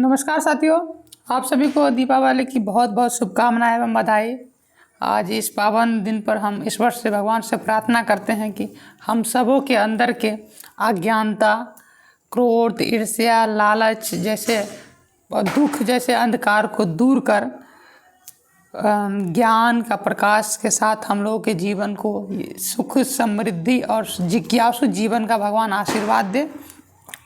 नमस्कार साथियों, आप सभी को दीपावली की बहुत बहुत शुभकामनाएं एवं बधाई। आज इस पावन दिन पर हम ईश्वर से भगवान से प्रार्थना करते हैं कि हम सबों के अंदर के अज्ञानता, क्रोध, ईर्ष्या, लालच जैसे और दुख जैसे अंधकार को दूर कर ज्ञान का प्रकाश के साथ हम लोगों के जीवन को सुख, समृद्धि और जिज्ञासु जीवन का भगवान आशीर्वाद दे।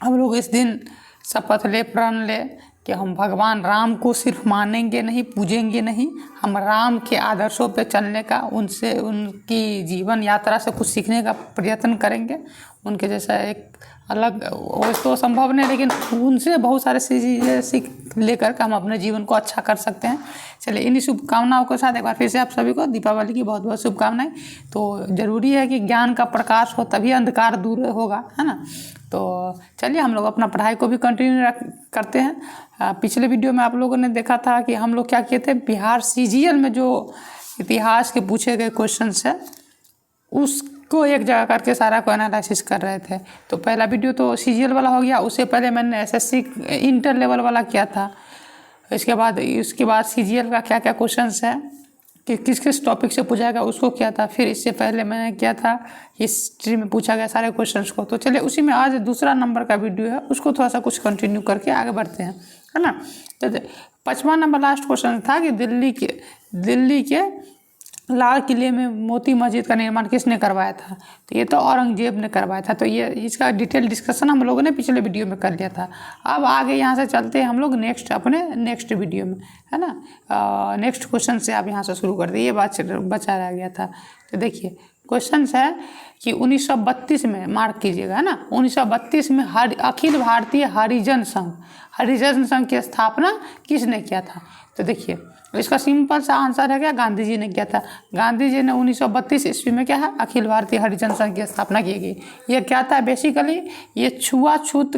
हम लोग इस दिन शपथ ले, प्रण ले कि हम भगवान राम को सिर्फ मानेंगे नहीं, पूजेंगे नहीं, हम राम के आदर्शों पे चलने का, उनसे उनकी जीवन यात्रा से कुछ सीखने का प्रयत्न करेंगे। उनके जैसा एक अलग वो तो संभव नहीं, लेकिन उनसे बहुत सारे चीज़ें सीख लेकर के हम अपने जीवन को अच्छा कर सकते हैं। चलिए, इन्हीं शुभकामनाओं के साथ एक बार फिर से आप सभी को दीपावली की बहुत बहुत शुभकामनाएं। तो ज़रूरी है कि ज्ञान का प्रकाश हो तभी अंधकार दूर होगा, है ना। तो चलिए हम लोग अपना पढ़ाई को भी कंटिन्यू करते हैं। पिछले वीडियो में आप लोगों ने देखा था कि हम लोग क्या किए थे, बिहार सीजीएल में जो इतिहास के पूछे गए क्वेश्चंस है उसको एक जगह करके सारा को एनालिसिस कर रहे थे। तो पहला वीडियो तो सीजीएल वाला हो गया, उससे पहले मैंने एसएससी इंटर लेवल वाला किया था। उसके बाद सीजीएल का क्या क्या क्वेश्चंस है कि किस किस टॉपिक से पूछा गया उसको किया था। फिर इससे पहले मैंने किया था हिस्ट्री में पूछा गया सारे क्वेश्चंस को। तो चलिए उसी में आज दूसरा नंबर का वीडियो है, उसको थोड़ा सा कुछ कंटिन्यू करके आगे बढ़ते हैं, है ना। तो 5वां नंबर लास्ट क्वेश्चन था कि दिल्ली के लाल किले में मोती मस्जिद का निर्माण किसने करवाया था। तो ये तो औरंगजेब ने करवाया था। तो ये इसका डिटेल डिस्कशन हम लोगों ने पिछले वीडियो में कर लिया था। अब आगे यहाँ से चलते हैं हम लोग नेक्स्ट वीडियो में, है ना। नेक्स्ट क्वेश्चन से आप यहाँ से शुरू कर दिए, ये बात बचा रह गया था। तो देखिए क्वेश्चन है कि 1932 में, मार्क कीजिएगा, है ना, 1932 में अखिल भारतीय हरिजन संघ की स्थापना किसने किया था। तो देखिए इसका सिंपल सा आंसर है क्या, गांधी जी ने किया था। गांधी जी ने 1932 ईस्वी में क्या है, अखिल भारतीय हरिजन संघ की स्थापना की गई। ये क्या था, बेसिकली ये छुआछूत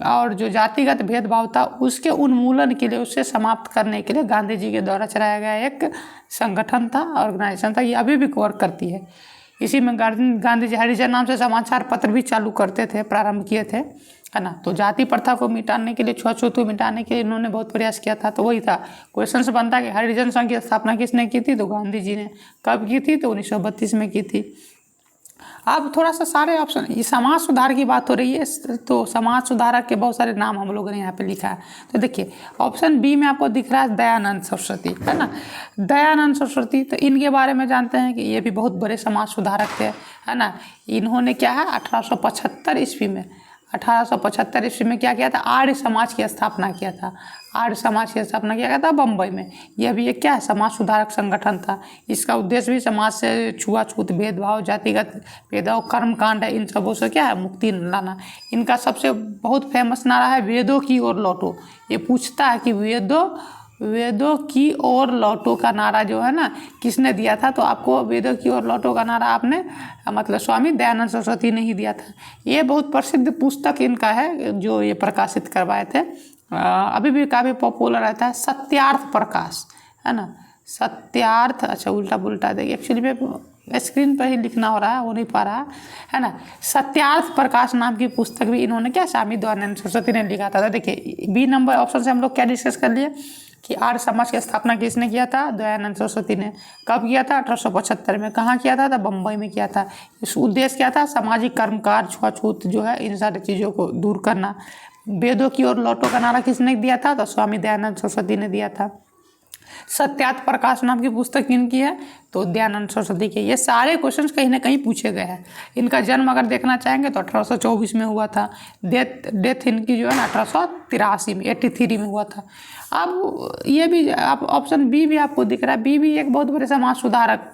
और जो जातिगत भेदभाव था उसके उन्मूलन के लिए, उससे समाप्त करने के लिए गांधी जी के द्वारा चलाया गया एक संगठन था, ऑर्गेनाइजेशन था। ये अभी भी वर्क करती है। इसी में गांधी जी हरिजन नाम से समाचार पत्र भी चालू करते थे, प्रारंभ किए थे, है ना। तो जाति प्रथा को मिटाने के लिए, छुआछूत को मिटाने के लिए इन्होंने बहुत प्रयास किया था। तो वही था क्वेश्चन से बनता कि हरिजन संघ की स्थापना किसने की थी। तो गांधी जी ने। कब की थी, तो 1932 में की थी। अब थोड़ा सा सारे ऑप्शन, ये समाज सुधार की बात हो रही है, तो समाज सुधारक के बहुत सारे नाम हम लोगों ने यहाँ पे लिखा है। तो देखिए ऑप्शन बी में आपको दिख रहा है दयानंद सरस्वती, है ना। दयानंद सरस्वती, तो इनके बारे में जानते हैं कि ये भी बहुत बड़े समाज सुधारक थे, है ना। इन्होंने क्या है 1875 ईस्वी में क्या किया था, आर्य समाज की स्थापना किया था। आर्य समाज की स्थापना किया गया था बम्बई में। यह भी एक क्या है, समाज सुधारक संगठन था। इसका उद्देश्य भी समाज से छुआछूत, भेदभाव, जातिगत भेदभाव, कर्मकांड है, इन सबों से क्या है, मुक्ति लाना। इनका सबसे बहुत फेमस नारा है वेदों की ओर लौटो। ये पूछता है कि वेदों की ओर लौटो का नारा जो है ना, किसने दिया था। तो आपको वेदों की ओर लौटो का नारा आपने मतलब स्वामी दयानंद सरस्वती ने ही दिया था। ये बहुत प्रसिद्ध पुस्तक इनका है जो ये प्रकाशित करवाए थे। अभी भी काफ़ी पॉपुलर रहता है, सत्यार्थ प्रकाश, है ना। सत्यार्थ, अच्छा उल्टा पुल्टा देखिए, एक्चुअली में स्क्रीन पर ही लिखना हो रहा है, हो नहीं पा रहा है ना। सत्यार्थ प्रकाश नाम की पुस्तक भी इन्होंने क्या, स्वामी दयानंद सरस्वती ने लिखा था। तो देखिए बी नंबर ऑप्शन से हम लोग क्या डिस्कस कर लिए कि आर्य समाज की स्थापना किसने किया था, दयानंद सरस्वती ने। कब किया था, 1875 में। कहाँ किया था, बम्बई में किया था। इस उद्देश्य क्या था, सामाजिक कर्मकांड, छुआछूत जो है, इन सारी चीज़ों को दूर करना। वेदों की ओर लौटो का नारा किसने दिया था, तो स्वामी दयानंद सरस्वती ने दिया था। सत्यार्थ प्रकाश नाम की पुस्तक इनकी है, तो दयानंद सरस्वती के। ये सारे क्वेश्चंस कहीं ना कहीं पूछे गए हैं। इनका जन्म अगर देखना चाहेंगे तो 1824 में हुआ था। डेथ इनकी जो है ना 1883 में, 83 में हुआ था। अब ये भी आप ऑप्शन बी भी आपको दिख रहा है, बी भी एक बहुत बड़े समाज सुधारक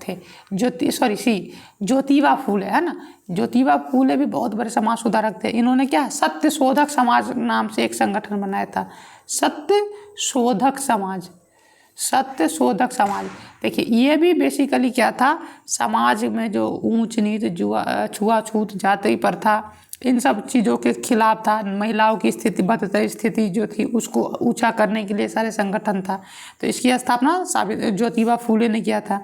थे। ज्योतिबा फूले, है ना। ज्योतिबा फूले भी बहुत बड़े समाज सुधारक थे। इन्होंने क्या, सत्य शोधक समाज नाम से एक संगठन बनाया था। सत्य शोधक समाज। देखिए ये भी बेसिकली क्या था, समाज में जो ऊंच नीच, छुआछूत, जाति प्रथा, इन सब चीज़ों के खिलाफ था। महिलाओं की बदतर स्थिति जो थी उसको ऊंचा करने के लिए सारे संगठन था। तो इसकी स्थापना ज्योतिबा फूले ने किया था।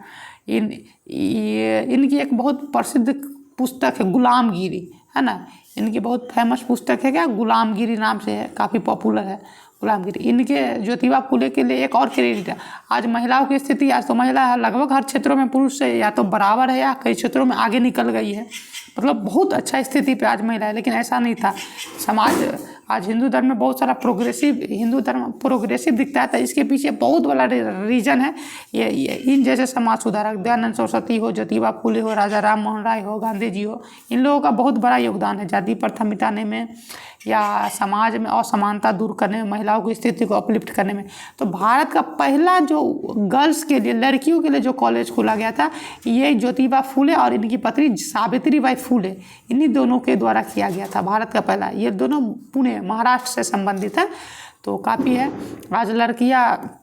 इनकी एक बहुत प्रसिद्ध पुस्तक है गुलामगिरी, है ना। इनकी बहुत फेमस पुस्तक है क्या, गुलामगिरी नाम से है, काफ़ी पॉपुलर है गुलामगिरी। इनके ज्योतिबा फुले के लिए एक और क्रेडिट है, आज महिलाओं की स्थिति, आज तो महिला लगभग हर क्षेत्रों में पुरुष से या तो बराबर है या कई क्षेत्रों में आगे निकल गई है, मतलब बहुत अच्छा स्थिति पे आज महिला है। लेकिन ऐसा नहीं था, समाज आज हिंदू धर्म में बहुत सारा हिंदू धर्म प्रोग्रेसिव दिखता है, तो इसके पीछे बहुत बड़ा रीजन है ये इन जैसे समाज सुधारक, दयानंद सरस्वती हो, ज्योतिबा फुले हो, राजा राम मोहन राय हो, गांधी जी हो, इन लोगों का बहुत बड़ा योगदान है जाति प्रथा मिटाने में या समाज में असमानता दूर करने में, महिलाओं की स्थिति को अपलिफ्ट करने में। तो भारत का पहला जो गर्ल्स के लिए, लड़कियों के लिए जो कॉलेज खोला गया था, ये ज्योतिबा फुले और इनकी पत्नी सावित्रीबाई फुले, इन्हीं दोनों के द्वारा किया गया था भारत का पहला। ये दोनों पुणे महाराष्ट्र से संबंधित है, तो काफ़ी है। आज लड़कियाँ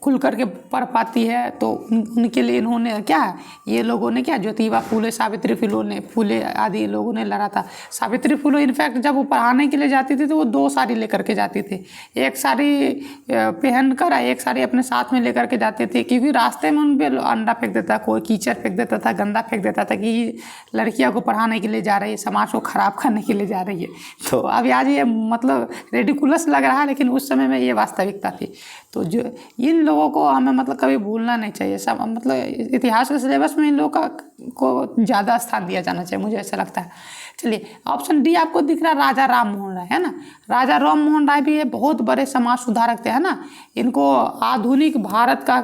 खुल करके पढ़ पाती है, तो उनके लिए इन्होंने क्या है, ये लोगों ने क्या, ज्योतिबा फुले, सावित्री फुले आदि लोगों ने लड़ा था। सावित्री फुले इनफैक्ट जब वो पढ़ाने के लिए जाती थी तो वो 2 साड़ी लेकर के जाती थी, एक साड़ी पहन कर एक साड़ी अपने साथ में लेकर के जाते थे, क्योंकि रास्ते में उन पर अंडा फेंक देता, कोई कीचड़ फेंक देता था, गंदा फेंक देता था कि लड़कियों को पढ़ाने के लिए जा रही है, समाज को ख़राब करने के लिए जा रही है। तो अभी आज ये मतलब रेडिकुलस लग रहा है, लेकिन उस समय में ये वास्तविकता थी। तो जो इन लोगों को हमें मतलब कभी भूलना नहीं चाहिए, सब मतलब इतिहास के सिलेबस में इन लोगों को ज़्यादा स्थान दिया जाना चाहिए, मुझे ऐसा लगता है। चलिए ऑप्शन डी आपको दिख रहा है, राजा राम मोहन राय, है ना। राजा राम मोहन राय भी ये बहुत बड़े समाज सुधारक थे, है ना। इनको आधुनिक भारत का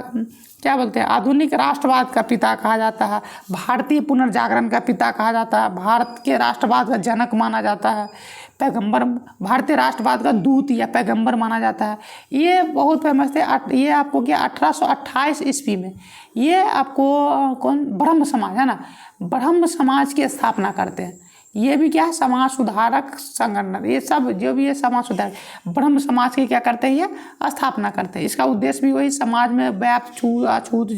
क्या बोलते हैं, आधुनिक राष्ट्रवाद का पिता कहा जाता है, भारतीय पुनर्जागरण का पिता कहा जाता है, भारत के राष्ट्रवाद का जनक माना जाता है, पैगंबर, भारतीय राष्ट्रवाद का दूत या पैगंबर माना जाता है। ये बहुत फेमस थे। ये आपको क्या 1828 ईस्वी में ये आपको कौन, ब्रह्म समाज, है ना, ब्रह्म समाज की स्थापना करते हैं। ये भी क्या है, समाज सुधारक संगठन, ये सब जो भी है समाज सुधारक ब्रह्म समाज की क्या करते हैं, ये स्थापना करते हैं। इसका उद्देश्य भी वही, समाज में व्याप्त छूत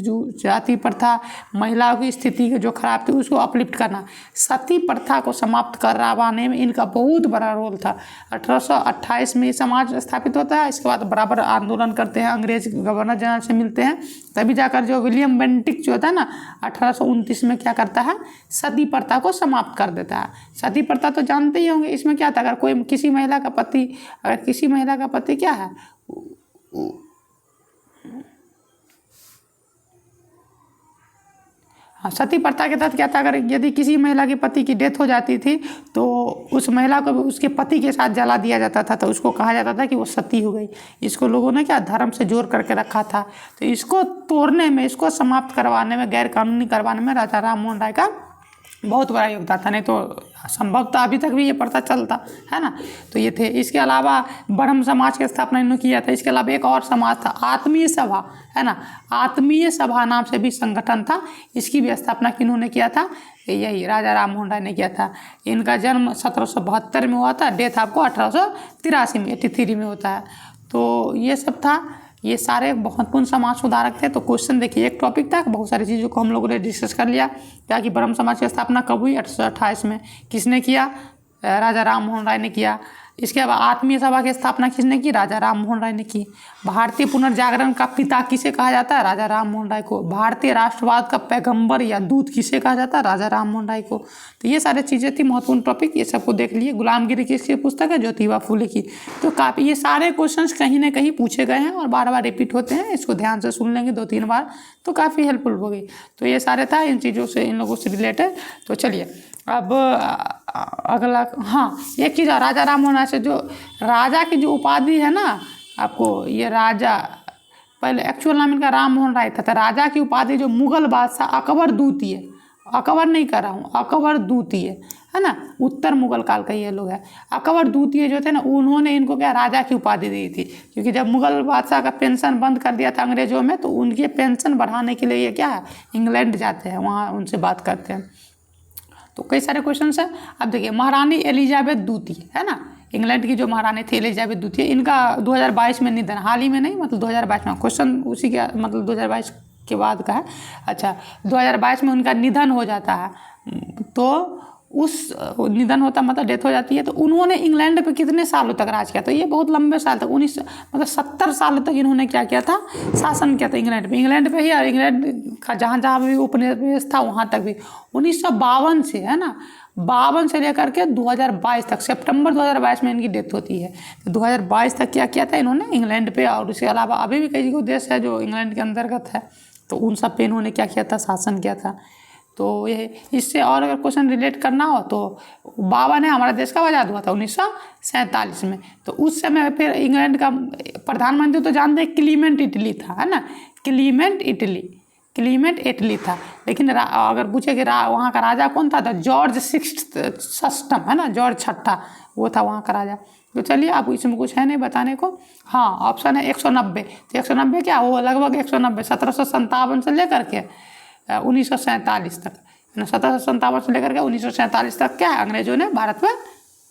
जाति प्रथा, महिलाओं की स्थिति जो खराब थी उसको अपलिफ्ट करना, सती प्रथा को समाप्त करवाने में इनका बहुत बड़ा रोल था। 1828 में ये समाज स्थापित होता है, इसके बाद बराबर आंदोलन करते हैं, अंग्रेज गवर्नर जनरल से मिलते हैं, तभी जाकर जो विलियम बेंटिक जो होता है ना 1829 में क्या करता है, सती प्रथा को समाप्त कर देता है। सती प्रथा तो जानते ही होंगे, इसमें क्या था, अगर कोई किसी महिला का पति क्या है, हाँ, सती प्रथा के तहत क्या था, अगर यदि किसी महिला के पति की डेथ हो जाती थी तो उस महिला को उसके पति के साथ जला दिया जाता था, तो उसको कहा जाता था कि वो सती हो गई। इसको लोगों ने क्या धर्म से जोड़ करके रखा था, तो इसको तोड़ने में, इसको समाप्त करवाने में, गैर कानूनी करवाने में राजा राम मोहन राय का बहुत बड़ा योगदान था, नहीं तो संभवतः अभी तक भी ये प्रथा चलता है ना। तो ये थे। इसके अलावा ब्रह्म समाज की स्थापना इन्होंने किया था। इसके अलावा एक और समाज था, आत्मीय सभा, है ना, आत्मीय सभा नाम से भी संगठन था, इसकी भी स्थापना किन्होंने किया था, यही राजा राम मोहन राय ने किया था। इनका जन्म 1772 में हुआ था, डेथ आपको 1883 में 83 में होता है। तो ये सब था, ये सारे महत्वपूर्ण समाज सुधारक थे। तो क्वेश्चन देखिए, एक टॉपिक था, बहुत सारी चीज़ों को हम लोगों ने डिस्कस कर लिया। क्या कि ब्रह्म समाज की स्थापना कब हुई, 1828 में, किसने किया, राजा राम मोहन राय ने किया। इसके बाद आत्मीय सभा की स्थापना किसने की, राजा राम मोहन राय ने की। भारतीय पुनर्जागरण का पिता किसे कहा जाता है, राजा राम मोहन राय को। भारतीय राष्ट्रवाद का पैगंबर या दूत किसे कहा जाता है, राजा राम मोहन राय को। तो ये सारी चीज़ें थी महत्वपूर्ण टॉपिक, ये सबको देख लिए। गुलामगिरी किसकी पुस्तक है, ज्योतिबा फुले की। तो काफ़ी ये सारे क्वेश्चंस कहीं ना कहीं पूछे गए हैं और बार बार रिपीट होते हैं, इसको ध्यान से सुन लेंगे 2-3 बार तो काफ़ी हेल्पफुल होगी। तो ये सारे था इन चीज़ों से, इन लोगों से रिलेटेड। तो चलिए अब अगला, हाँ एक चीज़, राजा राम मोहन राय से जो राजा की जो उपाधि है ना, आपको ये राजा, पहले एक्चुअल नाम इनका राम मोहन राय था, तो राजा की उपाधि जो मुगल बादशाह अकबर द्वितीय, अकबर नहीं कर रहा हूँ, अकबर द्वितीय, है ना, उत्तर मुगल काल का ये लोग है। अकबर द्वितीय जो थे ना, उन्होंने इनको क्या राजा की उपाधि दी थी, क्योंकि जब मुगल बादशाह का पेंशन बंद कर दिया था अंग्रेजों में, तो उनके पेंशन बढ़ाने के लिए ये क्या है, इंग्लैंड जाते हैं, वहाँ उनसे बात करते हैं। तो कई सारे क्वेश्चन है। अब देखिए, महारानी एलिजाबेथ द्वितीय, है ना, इंग्लैंड की जो महारानी थी एलिजाबेथ द्वितीय, इनका 2022 में निधन, हाल ही में नहीं, मतलब 2022 में, क्वेश्चन उसी के मतलब 2022 के बाद का है। अच्छा, 2022 में उनका निधन हो जाता है, तो उस निधन होता मतलब डेथ हो जाती है। तो उन्होंने इंग्लैंड पे कितने सालों तक राज किया, तो ये बहुत लंबे साल तक, 19 मतलब 70 साल तक इन्होंने क्या किया था, शासन किया था इंग्लैंड पे ही, और इंग्लैंड का जहाँ जहाँ भी उपनिवेश था वहाँ तक भी। 1952 से, है ना, 52 से लेकर के 2022 तक, सितंबर 2022 में इनकी डेथ होती है। तो 2022 तक क्या किया था इन्होंने इंग्लैंड पे, और उसके अलावा अभी भी कई देश है जो इंग्लैंड के अंतर्गत है, तो उन सब पे इन्होंने क्या किया था, शासन किया था। तो ये इससे और अगर क्वेश्चन रिलेट करना हो तो बाबा ने हमारा देश कब आज़ाद हुआ था, 1947 में। तो उस समय फिर इंग्लैंड का प्रधानमंत्री तो जानते हैं क्लीमेंट इटली था, है ना, क्लीमेंट इटली था। लेकिन अगर पूछे कि वहाँ का राजा कौन था, तो जॉर्ज सिक्स्थ, है ना, जॉर्ज छठा, वो था वहाँ का राजा। तो चलिए, आप इसमें कुछ है नहीं बताने को। हाँ, ऑप्शन है 190। तो 190 क्या, वो लगभग 190 1757 से लेकर के 1947 तक, 1757 से लेकर के 1947 तक क्या है, अंग्रेजों ने भारत पर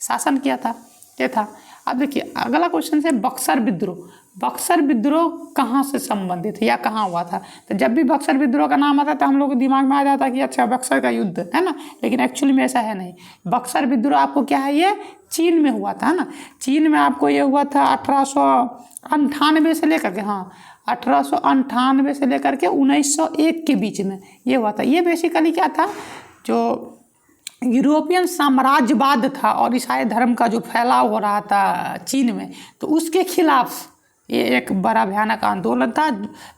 शासन किया था, ये था। अब देखिए अगला क्वेश्चन है बक्सर विद्रोह। बक्सर विद्रोह कहाँ से संबंधित है या कहाँ हुआ था? तो जब भी बक्सर विद्रोह का नाम आता है तो हम लोग के दिमाग में आ जाता है कि अच्छा बक्सर का युद्ध, है ना, लेकिन एक्चुअली में ऐसा है नहीं। बक्सर विद्रोह आपको क्या है, ये चीन में हुआ था, है ना। चीन में आपको ये हुआ था 1898 से लेकर के, हाँ 1898 से लेकर के 1901 के बीच में ये हुआ था। ये बेसिकली क्या था, जो यूरोपियन साम्राज्यवाद था और ईसाई धर्म का जो फैलाव हो रहा था चीन में, तो उसके खिलाफ ये एक बड़ा भयानक आंदोलन था,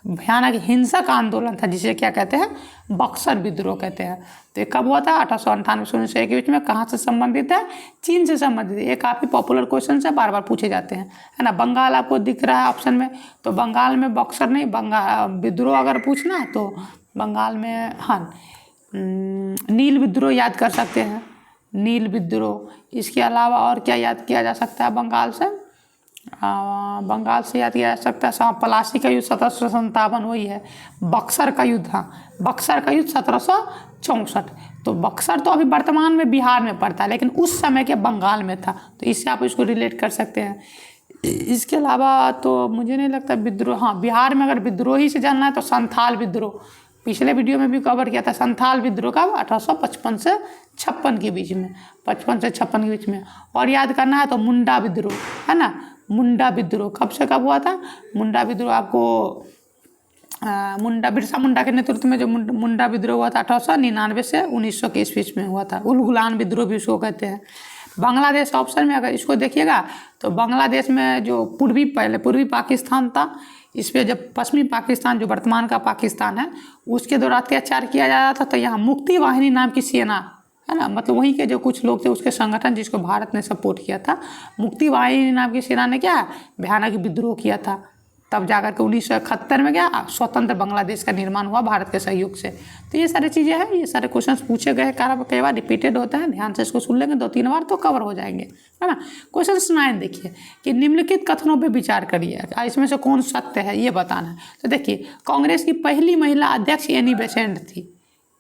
भयानक हिंसक आंदोलन था, जिसे क्या कहते हैं, बक्सर विद्रोह कहते हैं। तो ये कब हुआ था, 1898 से 1901 के बीच में। कहाँ से संबंधित है, चीन से संबंधित है। ये काफ़ी पॉपुलर क्वेश्चन है, बार बार पूछे जाते हैं, है ना। बंगाल आपको दिख रहा है ऑप्शन में, तो बंगाल में बक्सर नहीं, बंगाल विद्रोह अगर पूछना है तो बंगाल में, हाँ, नील विद्रोह याद कर सकते हैं, नील विद्रोह। इसके अलावा और क्या याद किया जा सकता है बंगाल से, बंगाल से याद किया जा सकता है पलासी का युद्ध 1757, वही है। बक्सर का युद्ध, हाँ बक्सर का युद्ध 1764। तो बक्सर तो अभी वर्तमान में बिहार में पड़ता है, लेकिन उस समय के बंगाल में था, तो इससे आप इसको रिलेट कर सकते हैं। इसके अलावा तो मुझे नहीं लगता विद्रोह, हाँ बिहार में अगर विद्रोही से जानना है तो संथाल विद्रोह, पिछले वीडियो में भी कवर किया था। संथाल विद्रोह का 1855 से 56 के बीच में, 55 से 56 के बीच में। और याद करना है तो मुंडा विद्रोह, है ना, मुंडा विद्रोह कब से कब हुआ था। मुंडा विद्रोह आपको बिरसा मुंडा के नेतृत्व में जो मुंडा विद्रोह हुआ था 1899 से 1900 के ईस्वी में हुआ था। उलगुलान विद्रोह भी उसको कहते हैं। बांग्लादेश ऑप्शन में अगर इसको देखिएगा तो बांग्लादेश में जो पहले पूर्वी पाकिस्तान था, इस पर जब पश्चिमी पाकिस्तान जो वर्तमान का पाकिस्तान है उसके द्वारा अत्याचार किया जा रहा था, तो यहाँ मुक्ति वाहिनी नाम की सेना, है ना, मतलब वहीं के जो कुछ लोग थे उसके संगठन जिसको भारत ने सपोर्ट किया था, मुक्ति वाहिनी नाम की सेना ने क्या भयानक विद्रोह किया था। तब जाकर के 1971 में क्या स्वतंत्र बांग्लादेश का निर्माण हुआ भारत के सहयोग से। तो ये सारी चीज़ें हैं, ये सारे क्वेश्चंस पूछे गए, कई बार रिपीटेड होता है, ध्यान से इसको सुन लेंगे 2-3 बार तो कवर हो जाएंगे, है ना। क्वेश्चन 9 देखिए कि निम्नलिखित कथनों पे विचार करिए, इसमें से कौन सत्य है ये बताना है। तो देखिए कांग्रेस की पहली महिला अध्यक्ष एनी बेसेंट थी,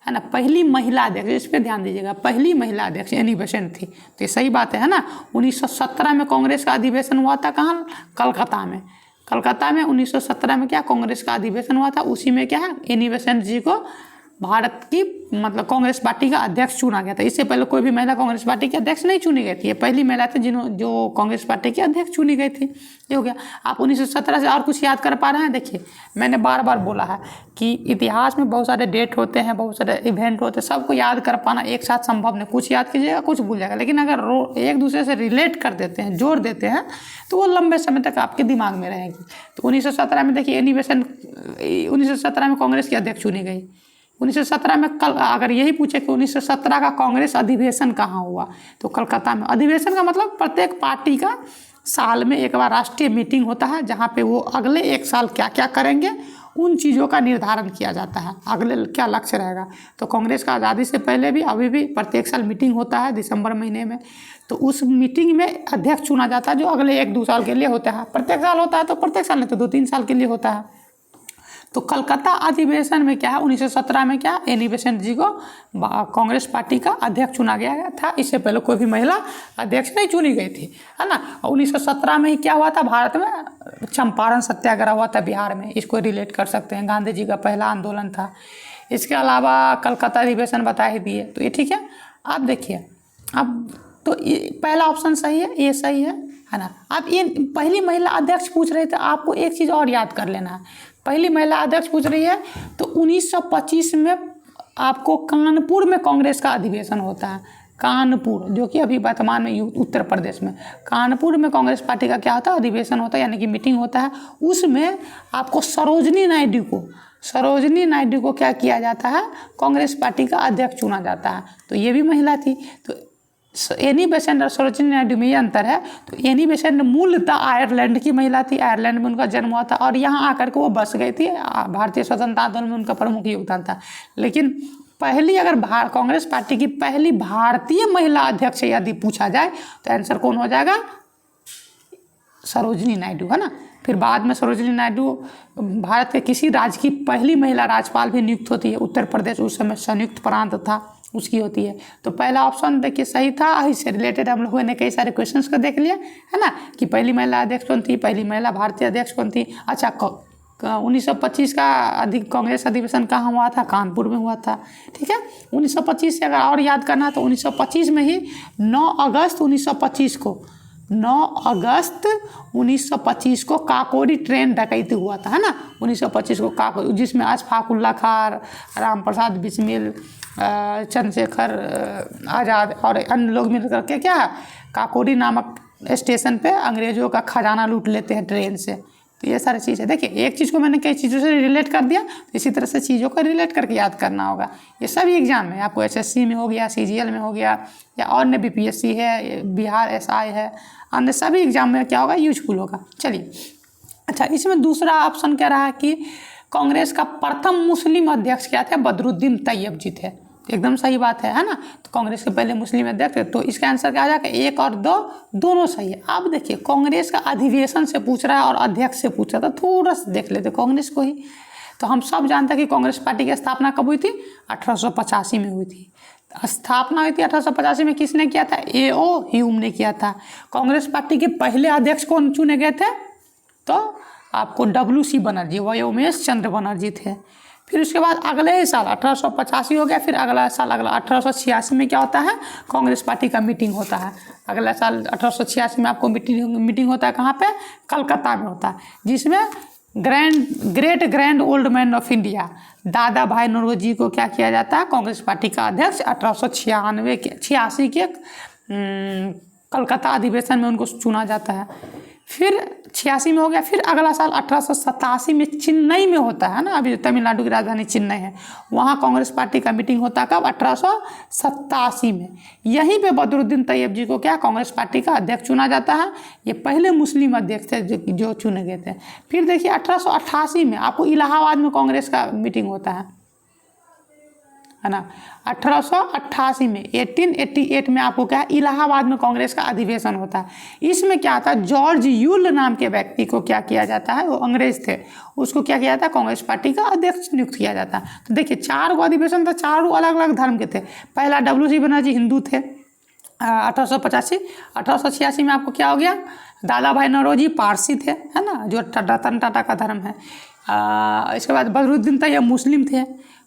है ना, पहली महिला अध्यक्ष, इस पर ध्यान दीजिएगा, पहली महिला अध्यक्ष एनी बेसेंट थी। तो ये सही बात है ना। 1917 में कांग्रेस का अधिवेशन हुआ था, कहाँ, कलकत्ता में। कलकत्ता में 1917 में क्या कांग्रेस का अधिवेशन हुआ था, उसी में क्या है एनी बेसेंट जी को भारत की मतलब कांग्रेस पार्टी का अध्यक्ष चुना गया था। इससे पहले कोई भी महिला कांग्रेस पार्टी की अध्यक्ष नहीं चुनी गई थी, ये पहली महिला थी जो कांग्रेस पार्टी की अध्यक्ष चुनी गई थी। ये हो गया। आप 1917 से और कुछ याद कर पा रहे हैं? देखिए मैंने बार बार बोला है कि इतिहास में बहुत सारे डेट होते हैं, बहुत सारे इवेंट होते हैं, सबको याद कर पाना एक साथ संभव नहीं। कुछ याद कीजिएगा, कुछ भूल जाएगा, लेकिन अगर एक दूसरे से रिलेट कर देते हैं, जोड़ देते हैं, तो वो लंबे समय तक आपके दिमाग में रहेगी। तो 1917 में देखिए एनी बेसेंट 1917 में कांग्रेस की अध्यक्ष चुनी गई। 1917 में कल अगर यही पूछे कि 1917 का कांग्रेस अधिवेशन कहाँ हुआ, तो कलकत्ता में। अधिवेशन का मतलब प्रत्येक पार्टी का साल में एक बार राष्ट्रीय मीटिंग होता है, जहाँ पे वो अगले एक साल क्या क्या करेंगे उन चीज़ों का निर्धारण किया जाता है, अगले क्या लक्ष्य रहेगा। तो कांग्रेस का आज़ादी से पहले भी अभी भी प्रत्येक साल मीटिंग होता है दिसंबर महीने में। तो उस मीटिंग में अध्यक्ष चुना जाता है जो अगले 1-2 साल के लिए होता है। प्रत्येक साल होता है तो प्रत्येक साल नहीं तो 2-3 साल के लिए होता है। तो कलकत्ता अधिवेशन में क्या है 1917 में क्या एनी बेसेंट जी को कांग्रेस पार्टी का अध्यक्ष चुना गया था। इससे पहले कोई भी महिला अध्यक्ष नहीं चुनी गई थी, है ना। 1917 में ही क्या हुआ था, भारत में चंपारण सत्याग्रह हुआ था बिहार में, इसको रिलेट कर सकते हैं, गांधी जी का पहला आंदोलन था। इसके अलावा कलकत्ता अधिवेशन बता ही दिए, तो ये ठीक है। आप देखिए अब तो पहला ऑप्शन सही है, ये सही है ना। आप ये पहली महिला अध्यक्ष पूछ रहे थे, आपको एक चीज़ और याद कर लेना है। पहली महिला अध्यक्ष पूछ रही है तो 1925 में आपको कानपुर में कांग्रेस का अधिवेशन होता है। कानपुर, जो कि अभी वर्तमान में उत्तर प्रदेश में कानपुर में कांग्रेस पार्टी का क्या होता है, अधिवेशन होता है, यानी कि मीटिंग होता है। उसमें आपको सरोजनी नायडू को क्या किया जाता है, कांग्रेस पार्टी का अध्यक्ष चुना जाता है। तो ये भी महिला थी। तो एनी बेसेंट और सरोजनी नायडू में ये अंतर है। तो एनी बेसेंट मूलतः आयरलैंड की महिला थी, आयरलैंड में उनका जन्म हुआ था और यहाँ आकर के वो बस गई थी। भारतीय स्वतंत्रता आंदोलन में उनका प्रमुख योगदान था। लेकिन पहली अगर कांग्रेस पार्टी की पहली भारतीय महिला अध्यक्ष यदि पूछा जाए तो आंसर कौन हो जाएगा, सरोजनी नायडू, है ना। फिर बाद में सरोजनी नायडू भारत के किसी राज्य की पहली महिला राज्यपाल भी नियुक्त होती है। उत्तर प्रदेश उस समय संयुक्त प्रांत था, उसकी होती है। तो पहला ऑप्शन देखिए सही था। इससे रिलेटेड हम लोगों ने कई सारे क्वेश्चंस को देख लिया, है ना, कि पहली महिला अध्यक्ष कौन थी, पहली महिला भारतीय अध्यक्ष कौन थी। अच्छा, 1925 का कांग्रेस अधिवेशन कहाँ हुआ था, कानपुर में हुआ था। ठीक है, 1925 से अगर और याद करना है तो 1925 में ही 9 अगस्त 1925 को काकोरी ट्रेन डकैती हुआ था, है ना। 1925 को काकोरी, जिसमें अशफाक उल्ला खान, राम प्रसाद बिस्मिल, चंद्रशेखर आज़ाद और अन्य लोग मिलकर के क्या है, काकोरी नामक स्टेशन पे अंग्रेजों का खजाना लूट लेते हैं ट्रेन से। तो ये सारी चीज़ है। देखिए, एक चीज़ को मैंने कई चीज़ों से रिलेट कर दिया, तो इसी तरह से चीज़ों को रिलेट करके याद करना होगा। ये सभी एग्जाम में आपको एसएससी में हो गया, सीजीएल में हो गया, या अन्य बीपीएससी है, बिहार एसआई है, अन्य सभी एग्जाम में क्या होगा, यूजफुल होगा। चलिए, अच्छा, इसमें दूसरा ऑप्शन कह रहा है कि कांग्रेस का प्रथम मुस्लिम अध्यक्ष क्या थे, बदरुद्दीन तैयब जी थे। एकदम सही बात है ना। तो कांग्रेस के पहले मुस्लिम अध्यक्ष थे। तो इसका आंसर क्या आ जाएगा, 1 और 2 दोनों सही है। अब देखिए, कांग्रेस का अधिवेशन से पूछ रहा है और अध्यक्ष से पूछ रहा था, थोड़ा सा देख लेते कांग्रेस को ही। तो हम सब जानते हैं कि कांग्रेस पार्टी की स्थापना कब हुई थी, 1885 में हुई थी। स्थापना हुई थी 1885 में, किसने किया था, A.O. ह्यूम ने किया था। कांग्रेस पार्टी के पहले अध्यक्ष कौन चुने गए थे, तो आपको W.C. बनर्जी, वह उमेश चंद्र बनर्जी थे। फिर उसके बाद अगले ही साल 1885 हो गया, फिर अगला साल 1886 में क्या होता है, कांग्रेस पार्टी का मीटिंग होता है। अगला साल 1886 में आपको मीटिंग होता है, कहाँ पे, कलकत्ता में होता है, जिसमें great grand old man of India दादा भाई नौरोजी को क्या किया जाता है, कांग्रेस पार्टी का अध्यक्छ 1886 के कलकत्ता अधिवेशन में उनको चुना जाता है। फिर 86 में हो गया। फिर अगला साल 1887 में चेन्नई में होता है ना, अभी तमिलनाडु की राजधानी चेन्नई है, वहाँ कांग्रेस पार्टी का मीटिंग होता है कब, 1887 में। यहीं पे बदरुद्दीन तैयब जी को क्या, कांग्रेस पार्टी का अध्यक्ष चुना जाता है। ये पहले मुस्लिम अध्यक्ष थे जो चुने गए थे। फिर देखिए 1888 में आपको इलाहाबाद में कांग्रेस का मीटिंग होता है ना। 1888 में 1888 में आपको क्या है, इलाहाबाद में कांग्रेस का अधिवेशन होता है। इसमें क्या था, जॉर्ज यूल नाम के व्यक्ति को क्या किया जाता है, वो अंग्रेज थे, उसको क्या किया जाता है, कांग्रेस पार्टी का अध्यक्ष नियुक्त किया जाता है। तो देखिए 4 गो अधिवेशन था, 4 अलग अलग धर्म के थे। पहला W.C. बनर्जी हिंदू थे, 1885। 1886 में आपको क्या हो गया, दादा भाई नौरोजी पारसी थे, है ना, जो रतन टाटा का धर्म है। इसके बाद बदरुद्दीन तैयब मुस्लिम थे।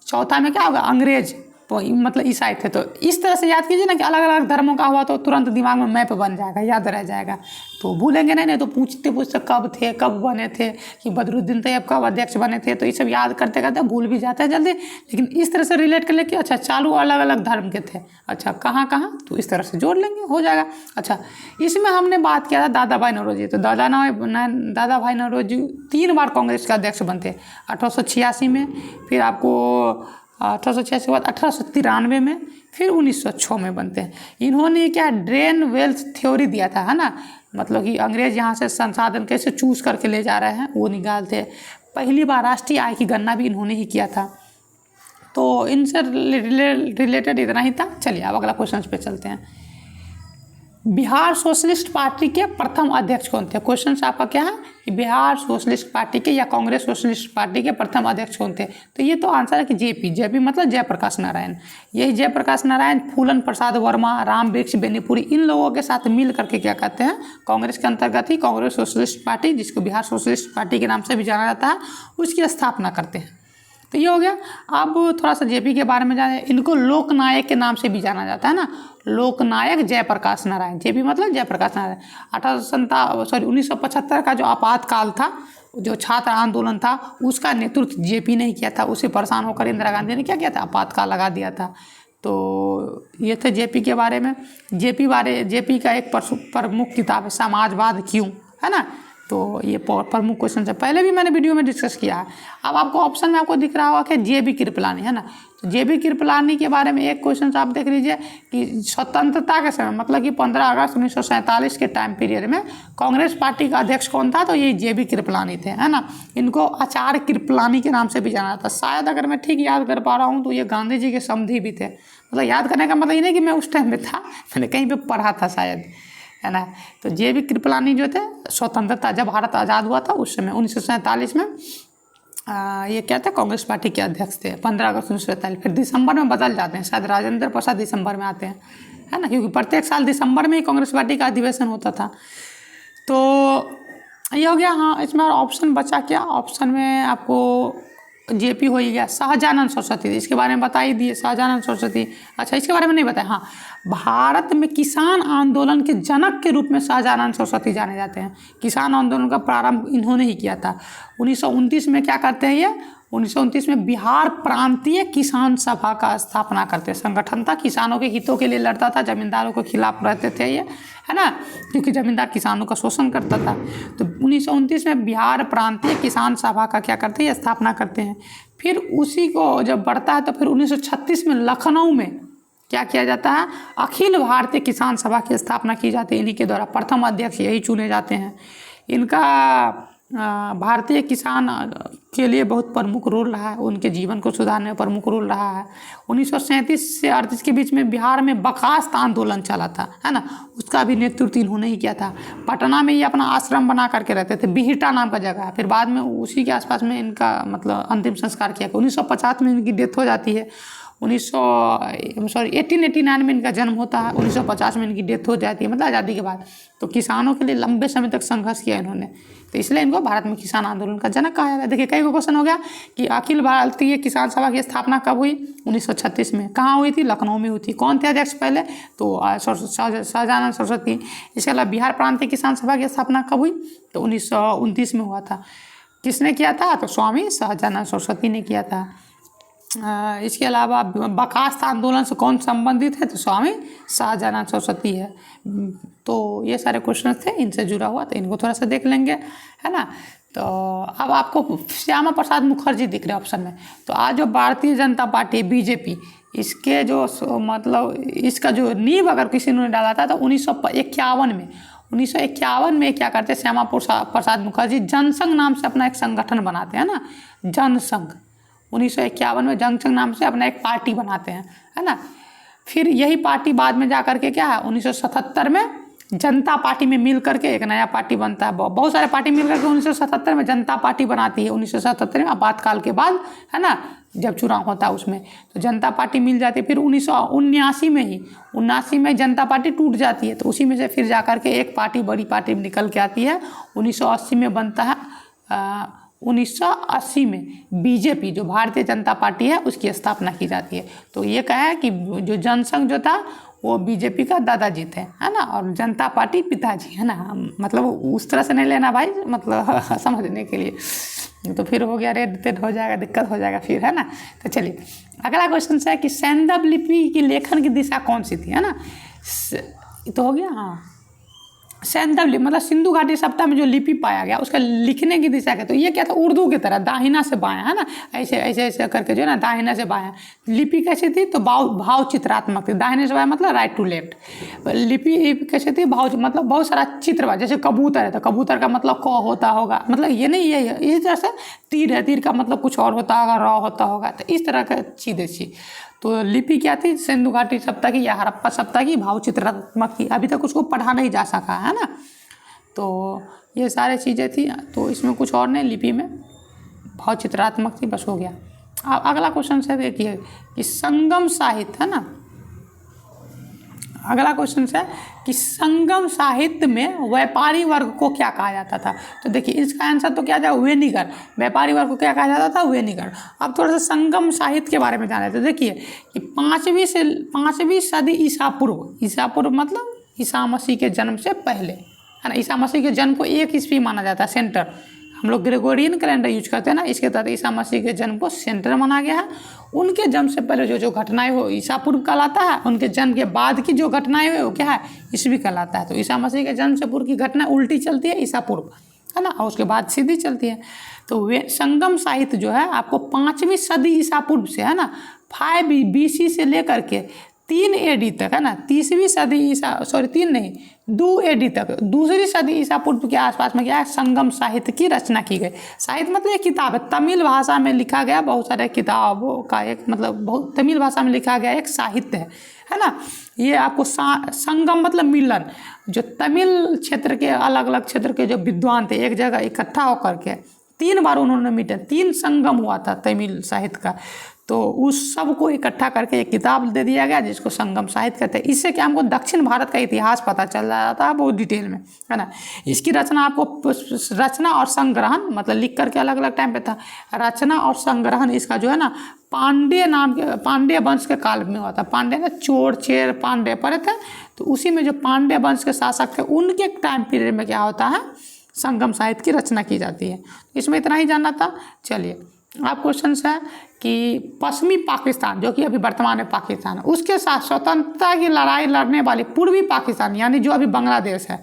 चौथा में क्या होगा, अंग्रेज, तो मतलब ईसाई थे। तो इस तरह से याद कीजिए ना कि अलग अलग धर्मों का हुआ तो तुरंत दिमाग में मैप बन जाएगा, याद रह जाएगा। तो भूलेंगे नहीं तो पूछते कब थे, कब बने थे, कि बदरुद्दीन तैयब कब अध्यक्ष बने थे, तो ये सब याद करते करते भूल भी जाते हैं जल्दी। लेकिन इस तरह से रिलेट कर ले कि अच्छा चालू अलग अलग धर्म के थे, अच्छा कहाँ कहाँ, तो इस तरह से जोड़ लेंगे, हो जाएगा। अच्छा, इसमें हमने बात किया था दादा भाई नौरोजी। तो दादा भाई नौरोजी 3 बार कांग्रेस के अध्यक्ष बनते, 1886 में, फिर आपको 1886 के बाद 1893 में, फिर 1906 में बनते हैं। इन्होंने क्या ड्रेन वेल्थ थ्योरी दिया था, है ना, मतलब कि अंग्रेज यहाँ से संसाधन कैसे चूज करके ले जा रहे हैं वो निकालते। पहली बार राष्ट्रीय आय की गणना भी इन्होंने ही किया था। तो इनसे रिलेटेड इतना ही था। चलिए अब अगला क्वेश्चन पे चलते हैं। बिहार सोशलिस्ट पार्टी के प्रथम अध्यक्ष कौन थे। क्वेश्चन आपका क्या है कि बिहार सोशलिस्ट पार्टी के या कांग्रेस सोशलिस्ट पार्टी के प्रथम अध्यक्ष कौन थे। तो ये तो आंसर है कि जेपी मतलब जयप्रकाश नारायण। यही जयप्रकाश नारायण, फूलन प्रसाद वर्मा, राम वृक्ष बेनीपुरी, इन लोगों के साथ मिल करके क्या कहते हैं, कांग्रेस के अंतर्गत ही कांग्रेस सोशलिस्ट पार्टी, जिसको बिहार सोशलिस्ट पार्टी के नाम से भी जाना जाता है, उसकी स्थापना करते हैं। तो ये हो गया। अब थोड़ा सा जेपी के बारे में जाने। इनको लोकनायक के नाम से भी जाना जाता है ना, लोकनायक जयप्रकाश नारायण। जेपी मतलब जयप्रकाश नारायण। 1975 का जो आपातकाल था, जो छात्र आंदोलन था, उसका नेतृत्व जेपी ने किया था। उसे परेशान होकर इंदिरा गांधी ने क्या किया था, आपातकाल लगा दिया था। तो ये थे जेपी के बारे में। जेपी का एक प्रमुख किताब है समाजवाद क्यों, है ना। तो ये प्रमुख क्वेश्चन है, पहले भी मैंने वीडियो में डिस्कस किया है। अब आपको ऑप्शन में आपको दिख रहा होगा कि जेबी कृपलानी, है ना। तो जेबी कृपलानी के बारे में एक क्वेश्चन आप देख लीजिए कि स्वतंत्रता के समय मतलब कि 15 अगस्त 1947 के टाइम पीरियड में कांग्रेस पार्टी का अध्यक्ष कौन था, तो ये जेबी कृपलानी थे, है ना। इनको आचार्य कृपलानी के नाम से भी जाना था। शायद अगर मैं ठीक याद कर पा रहा हूँ तो ये गांधी जी के समधी भी थे। मतलब याद करने का मतलब ये नहीं कि मैं उस टाइम में था, मैंने कहीं पर पढ़ा था शायद, है ना। तो जेबी कृपलानी जो थे स्वतंत्रता जब भारत आज़ाद हुआ था उस समय 1947 में ये क्या थे, कांग्रेस पार्टी के अध्यक्ष थे 15 अगस्त 1947। फिर दिसंबर में बदल जाते हैं, शायद राजेंद्र प्रसाद दिसंबर में आते हैं, है ना, क्योंकि प्रत्येक साल दिसंबर में ही कांग्रेस पार्टी का अधिवेशन होता था। तो ये हो गया। हाँ, इसमें ऑप्शन बचा क्या, ऑप्शन में आपको जेपी हो ही गया। सहजानंद सरस्वती, इसके बारे में बता ही दिए, सहजानंद सरस्वती। अच्छा, इसके बारे में नहीं बताया। हाँ, भारत में किसान आंदोलन के जनक के रूप में सहजानंद सरस्वती जाने जाते हैं। किसान आंदोलन का प्रारंभ इन्होंने ही किया था। 1929 में क्या करते हैं ये, 1929 में बिहार प्रांतीय किसान सभा का स्थापना करते हैं। संगठन था, किसानों के हितों के लिए लड़ता था, जमींदारों के खिलाफ रहते थे ये, है ना, क्योंकि जमींदार किसानों का शोषण करता था। तो 1929 में बिहार प्रांतीय किसान सभा का क्या करते हैं, स्थापना करते हैं। फिर उसी को जब बढ़ता है तो फिर 1936 में लखनऊ में क्या किया जाता है, अखिल भारतीय किसान सभा की स्थापना की जाती है। इन्हीं के द्वारा प्रथम अध्यक्ष यही चुने जाते हैं। इनका भारतीय किसान के लिए बहुत प्रमुख रोल रहा है, उनके जीवन को सुधारने में प्रमुख रोल रहा है। 1937 से 38 के बीच में बिहार में बर्खास्त आंदोलन चला था, है ना, उसका भी नेतृत्व इन्होंने ही किया था। पटना में ये अपना आश्रम बना करके रहते थे, बिहिटा नाम का जगह है। फिर बाद में उसी के आसपास में इनका मतलब अंतिम संस्कार किया गया। 1950 में इनकी डेथ हो जाती है। 1889 में इनका जन्म होता है, 1950 में इनकी डेथ हो जाती है, मतलब आज़ादी के बाद। तो किसानों के लिए लंबे समय तक संघर्ष किया इन्होंने, तो इसलिए इनको भारत में किसान आंदोलन का जनक कहा जाता है। देखिए, कई क्वेश्चन हो गया कि अखिल भारतीय किसान सभा की स्थापना कब हुई, 1936 में। कहाँ हुई थी, लखनऊ में हुई थी। कौन थे अध्यक्ष पहले, तो सहजानंद सरस्वती। इसके अलावा बिहार प्रांतीय किसान सभा की स्थापना कब हुई, तो 1929 में हुआ था। किसने किया था, तो स्वामी सहजानंद सरस्वती ने किया था। इसके अलावा बर्खास्त आंदोलन से कौन संबंधित है, तो स्वामी सहजानंद सरस्वती है। तो ये सारे क्वेश्चन थे इनसे जुड़ा हुआ, तो इनको थोड़ा सा देख लेंगे, है ना। तो अब आपको श्यामा प्रसाद मुखर्जी दिख रहे ऑप्शन में। तो आज जो भारतीय जनता पार्टी बीजेपी, इसके जो मतलब इसका जो नींव अगर किसी ने डाला था तो 1951 में क्या करते, श्यामा प्रसाद मुखर्जी जनसंघ नाम से अपना एक संगठन बनाते हैं ना, जनसंघ। 1951 में जनसंघ नाम से अपना एक पार्टी बनाते हैं, है ना। फिर यही पार्टी बाद में जा करके क्या है, 1977 में जनता पार्टी में मिल करके एक नया पार्टी बनता है। बहुत सारे पार्टी मिल करके 1977 में जनता पार्टी बनाती है। 1977 में आपातकाल के बाद, है ना, जब चुनाव होता है उसमें, तो जनता पार्टी मिल जाती है। फिर 1979 में जनता पार्टी टूट जाती है, तो उसी में से फिर जा करके एक पार्टी बड़ी पार्टी निकल के आती है। 1980 में बनता है 1980 में बीजेपी, जो भारतीय जनता पार्टी है, उसकी स्थापना की जाती है। तो ये कहा है कि जो जनसंघ जो था वो बीजेपी का दादाजी थे, है ना, और जनता पार्टी पिताजी, है ना। मतलब उस तरह से नहीं लेना भाई, मतलब समझने के लिए। तो फिर हो गया, रेड तेड हो जाएगा, दिक्कत हो जाएगा फिर, है ना। तो चलिए अगला क्वेश्चन है कि सैंदव लिपि की लेखन की दिशा कौन सी थी, है ना। तो हो गया। हाँ, सैंदव लिपि मतलब सिंधु घाटी सभ्यता में जो लिपि पाया गया उसका लिखने की दिशा क्या, तो ये क्या था, उर्दू की तरह दाहिना से बायां, है ना, ऐसे ऐसे ऐसे करके जो है ना, दाहिना से बायां। लिपि कैसी थी, तो भाव चित्रात्मक थी। दाहिने से बायां मतलब राइट टू लेफ्ट। लिपि कैसी थी, भाव मतलब बहुत सारा चित्र, जैसे कबूतर है तो कबूतर का मतलब क होता होगा, मतलब ये नहीं, ये इसी तरह से तीर है, तीर का मतलब कुछ और होता होगा, रॉ होता होगा, तो इस तरह का चीज़ें थी। तो लिपि क्या थी, सिंधु घाटी सभ्यता की या हड़प्पा सभ्यता की भाव चित्रात्मक थी। अभी तक उसको पढ़ा नहीं जा सका, है ना। तो ये सारी चीज़ें थी, तो इसमें कुछ और नहीं, लिपि में भाव चित्रात्मक थी, बस हो गया। अब अगला क्वेश्चन से देखिए कि संगम साहित्य, है ना। अगला क्वेश्चन है कि संगम साहित्य में व्यापारी वर्ग को क्या कहा जाता था। तो देखिए इसका आंसर तो क्या जाएगा, वेनिगर। व्यापारी वर्ग को क्या कहा जाता था, वेनिगर। अब थोड़ा सा संगम साहित्य के बारे में जाना है। तो देखिए कि 5वीं सदी ईसा पूर्व मतलब ईसा मसीह के जन्म से पहले, है ना। ईसा मसीह के जन्म को 1 ईस्वी माना जाता है सेंटर। हम लोग ग्रेगोरियन कैलेंडर यूज करते हैं ना, इसके तहत ईसा मसीह के जन्म को सेंटर माना गया है। उनके जन्म से पहले जो जो घटनाएं हो ईसा पूर्व कहलाता है, उनके जन्म के बाद की जो घटनाएं हुई वो क्या है, ईसवी कहलाता है। तो ईसा मसीह के जन्म से पूर्व की घटना उल्टी चलती है ईसा पूर्व, है ना, और उसके बाद सीधी चलती है। तो वे संगम साहित्य जो है आपको 5वीं सदी ईसा पूर्व से, है ना, 5 BC से लेकर के 3 AD तक, है ना, 30वीं सदी ईसा 3 नहीं 2 AD तक, दूसरी सदी ईसा पूर्व के आसपास में क्या है, संगम साहित्य की रचना की गई। साहित्य मतलब एक किताब है, तमिल भाषा में लिखा गया बहुत सारे किताबों का एक मतलब बहुत तमिल भाषा में लिखा गया एक साहित्य है ना। ये आपको संगम मतलब मिलन, जो तमिल क्षेत्र के अलग अलग क्षेत्र के जो विद्वान थे एक जगह इकट्ठा होकर के 3 बार उन्होंने मीटे, 3 संगम हुआ था तमिल साहित्य का। तो उस सब को इकट्ठा करके एक किताब दे दिया गया जिसको संगम साहित्य कहते हैं। इससे क्या हमको दक्षिण भारत का इतिहास पता चल जाता है बहुत डिटेल में, है ना। इसकी रचना आपको रचना और संग्रहण मतलब लिख करके अलग अलग टाइम पे था। रचना और संग्रहण इसका जो है ना पांड्य नाम के पांड्य वंश के काल में हुआ था। पांड्य ना चोर चेर पांड्य पड़े थे, तो उसी में जो पांड्य वंश के शासक थे उनके टाइम पीरियड में क्या होता है, संगम साहित्य की रचना की जाती है। इसमें इतना ही जानना था। चलिए आप क्वेश्चन है कि पश्चिमी पाकिस्तान जो कि अभी वर्तमान में पाकिस्तान है, उसके साथ स्वतंत्रता की लड़ाई लड़ने वाली पूर्वी पाकिस्तान यानी जो अभी बांग्लादेश है,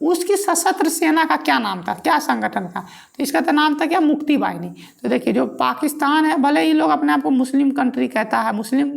उसकी सशस्त्र सेना का क्या नाम था, क्या संगठन का, तो इसका तो नाम था क्या, मुक्ति वाहिनी। तो देखिए जो पाकिस्तान है, भले ही लोग अपने आप को मुस्लिम कंट्री कहता है, मुस्लिम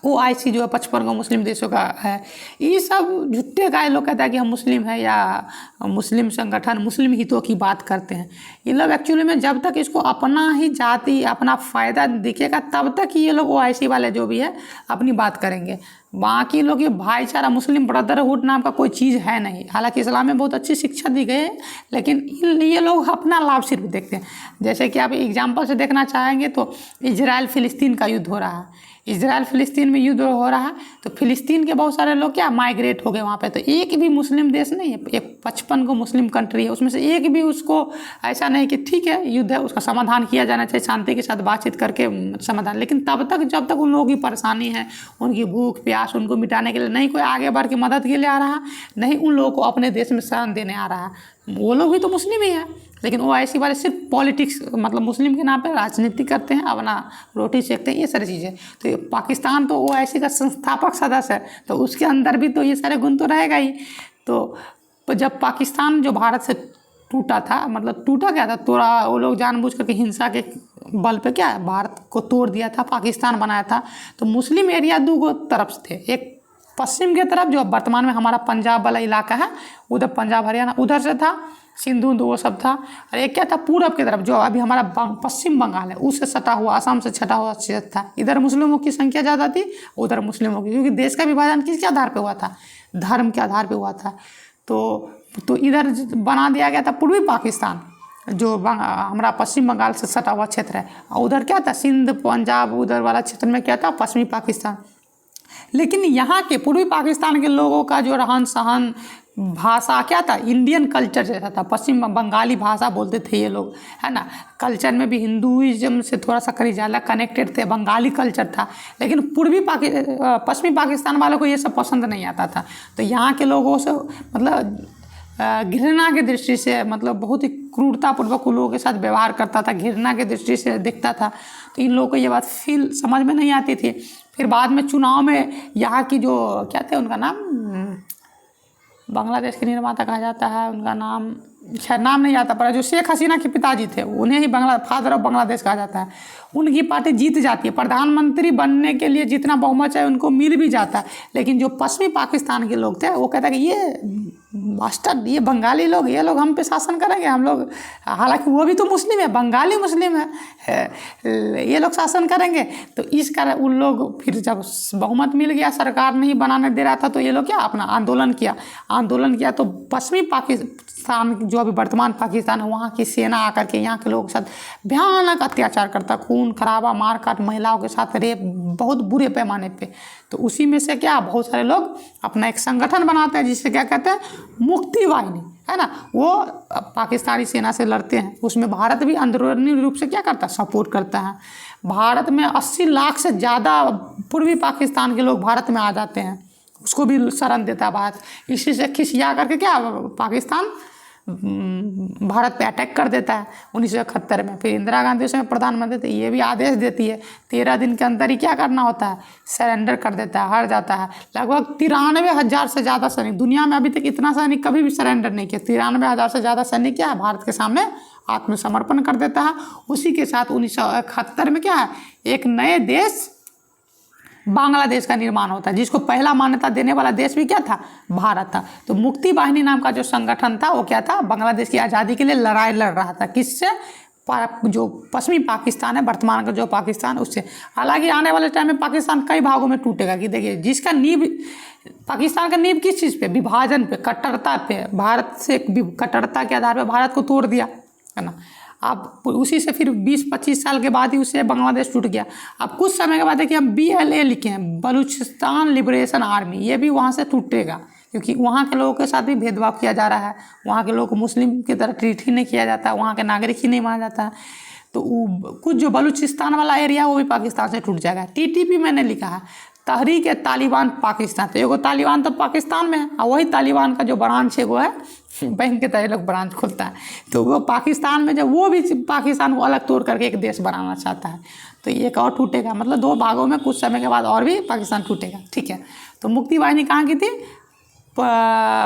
OIC जो है 55 को मुस्लिम देशों का है, ये सब झुट्टे का लोग कहता है कि हम मुस्लिम हैं या मुस्लिम संगठन मुस्लिम हितों की बात करते हैं। ये लोग एक्चुअली में जब तक इसको अपना ही जाति अपना फ़ायदा दिखेगा तब तक ये लोग OIC वाले जो भी है अपनी बात करेंगे। बाकी लोग ये भाईचारा मुस्लिम ब्रदरहुड नाम का कोई चीज़ है नहीं। हालांकि इस्लाम में बहुत अच्छी शिक्षा दी गई है, लेकिन ये लोग अपना लाभ सिर्फ देखते हैं। जैसे कि आप एग्जाम्पल से देखना चाहेंगे तो इजराइल फिलिस्तीन का युद्ध हो रहा है, इजराइल फिलिस्तीन में युद्ध हो रहा है, तो फिलिस्तीन के बहुत सारे लोग क्या माइग्रेट हो गए वहाँ पे। तो एक भी मुस्लिम देश नहीं है, एक 55 को मुस्लिम कंट्री है, उसमें से एक भी उसको ऐसा नहीं कि ठीक है युद्ध है उसका समाधान किया जाना चाहिए, शांति के साथ बातचीत करके समाधान। लेकिन तब तक जब तक उन लोगों की परेशानी है, उनकी भूख प्यास उनको मिटाने के लिए नहीं कोई आगे बढ़ के मदद के लिए आ रहा, नहीं उन लोगों को अपने देश में शरण देने आ रहा, वो लोग भी तो मुस्लिम ही है। लेकिन OIC वाले सिर्फ पॉलिटिक्स मतलब मुस्लिम के नाम पे राजनीति करते हैं, अपना रोटी सेकते हैं, ये सारी चीज़ें। तो ये पाकिस्तान तो OIC का संस्थापक सदस्य है, तो उसके अंदर भी तो ये सारे गुण तो रहेगा ही। तो जब पाकिस्तान जो भारत से टूटा था, मतलब टूटा क्या था, तोड़ा, वो लोग जानबूझ करके हिंसा के बल पे क्या है भारत को तोड़ दिया था, पाकिस्तान बनाया था। तो मुस्लिम एरिया 2 तरफ थे, एक पश्चिम के तरफ जो वर्तमान में हमारा पंजाब वाला इलाका है, उधर पंजाब हरियाणा उधर से था, सिंधु वो सब था, और एक क्या था पूरब की तरफ जो अभी हमारा पश्चिम बंगाल है उससे सटा हुआ असम से सटा हुआ क्षेत्र था। इधर मुस्लिमों की संख्या ज़्यादा थी, उधर मुस्लिमों की, क्योंकि देश का विभाजन किसके आधार पे हुआ था, धर्म के आधार पे हुआ था। तो इधर बना दिया गया था पूर्वी पाकिस्तान जो हमारा पश्चिम बंगाल से सटा हुआ क्षेत्र है, और उधर क्या था सिंध पंजाब उधर वाला क्षेत्र में क्या था पश्चिमी पाकिस्तान। लेकिन यहाँ के पूर्वी पाकिस्तान के लोगों का जो रहन सहन भाषा क्या था, इंडियन कल्चर जैसा था, पश्चिम बंगाली भाषा बोलते थे ये लोग, है ना। कल्चर में भी हिंदुइज्म से थोड़ा सा करीब ज़्यादा कनेक्टेड थे, बंगाली कल्चर था। लेकिन पश्चिमी पाकिस्तान वालों को ये सब पसंद नहीं आता था। तो यहाँ के लोगों से मतलब घृणा की दृष्टि से, मतलब बहुत ही क्रूरतापूर्वक उन लोगों के साथ व्यवहार करता था, घृणा की दृष्टि से दिखता था। तो इन लोगों को ये बात समझ में नहीं आती थी। फिर बाद में चुनाव में यहाँ की जो क्या थे उनका नाम, बांग्लादेश के निर्माता कहा जाता है, उनका नाम शायद नाम नहीं आता, पर जो शेख हसीना के पिताजी थे उन्हें ही फादर ऑफ बांग्लादेश कहा जाता है। उनकी पार्टी जीत जाती है, प्रधानमंत्री बनने के लिए जितना बहुमत चाहे उनको मिल भी जाता है। लेकिन जो पश्चिमी पाकिस्तान के लोग थे वो कहता है कि ये मास्टर ये बंगाली लोग, ये लोग हम पे शासन करेंगे, हम लोग हालांकि वो भी तो मुस्लिम है, बंगाली मुस्लिम है, ये लोग शासन करेंगे। तो इस कारण उन लोग फिर जब बहुमत मिल गया, सरकार नहीं बनाने दे रहा था, तो ये लोग क्या अपना आंदोलन किया। तो पश्चिमी पाकिस्तान जो अभी वर्तमान पाकिस्तान है वहाँ की सेना आकर के यहाँ के लोगों के साथ भयानक अत्याचार करता, खून खराबा मारकाट, महिलाओं के साथ रेप बहुत बुरे पैमाने पे। तो उसी में से क्या बहुत सारे लोग अपना एक संगठन बनाते हैं जिसे क्या कहते हैं मुक्ति वाहिनी, है ना। वो पाकिस्तानी सेना से लड़ते हैं, उसमें भारत भी अंदरूनी रूप से क्या करता है सपोर्ट करता है। भारत में 80 लाख से ज़्यादा पूर्वी पाकिस्तान के लोग भारत में आ जाते हैं, उसको भी शरण देता है भारत। इसी से खिसिया करके क्या पाकिस्तान भारत पे अटैक कर देता है 1971 में। फिर इंदिरा गांधी उसमें प्रधानमंत्री थे, ये भी आदेश देती है 13 दिन के अंदर ही क्या करना होता है, सरेंडर कर देता है, हार जाता है। लगभग 93,000 से ज़्यादा सैनिक, दुनिया में अभी तक इतना सैनिक कभी भी सरेंडर नहीं किया। 93,000 से ज़्यादा सैनिक क्या है, भारत के सामने आत्मसमर्पण कर देता है। उसी के साथ 1971 में क्या है, एक नए देश बांग्लादेश का निर्माण होता है, जिसको पहला मान्यता देने वाला देश भी क्या था, भारत था। तो मुक्ति वाहिनी नाम का जो संगठन था वो क्या था, बांग्लादेश की आज़ादी के लिए लड़ाई लड़ रहा था। किससे, जो पश्चिमी पाकिस्तान है, वर्तमान का जो पाकिस्तान, उससे। हालांकि आने वाले टाइम में पाकिस्तान कई भागों में टूटेगा। कि देखिए, जिसका नींव, पाकिस्तान का नींव किस चीज़ पे, विभाजन पे, कट्टरता पे, भारत से कट्टरता के आधार पर भारत को तोड़ दिया, है ना। अब उसी से फिर 20-25 साल के बाद ही उससे बांग्लादेश टूट गया। अब कुछ समय के बाद देखिए हम BLA लिखे हैं, बलूचिस्तान लिबरेशन आर्मी, ये भी वहाँ से टूटेगा, क्योंकि वहाँ के लोगों के साथ भी भेदभाव किया जा रहा है। वहाँ के लोगों को मुस्लिम की तरह ट्रीट ही नहीं किया जाता है, वहाँ के नागरिक ही नहीं माना जाता है। तो कुछ जो बलूचिस्तान वाला एरिया वो भी पाकिस्तान से टूट जाएगा। TTP मैंने लिखा है, तहरीक तालिबान पाकिस्तान। तो एगो तालिबान तो पाकिस्तान में है, और वही तालिबान का जो ब्रांच है वो है, बैंक के तरह लोग ब्रांच खोलता है, तो वो पाकिस्तान में, जब वो भी पाकिस्तान को अलग तोड़ करके एक देश बनाना चाहता है, तो एक और टूटेगा। मतलब 2 भागों में कुछ समय के बाद और भी पाकिस्तान टूटेगा, ठीक है। तो मुक्ति वाहिनी कहाँ की थी,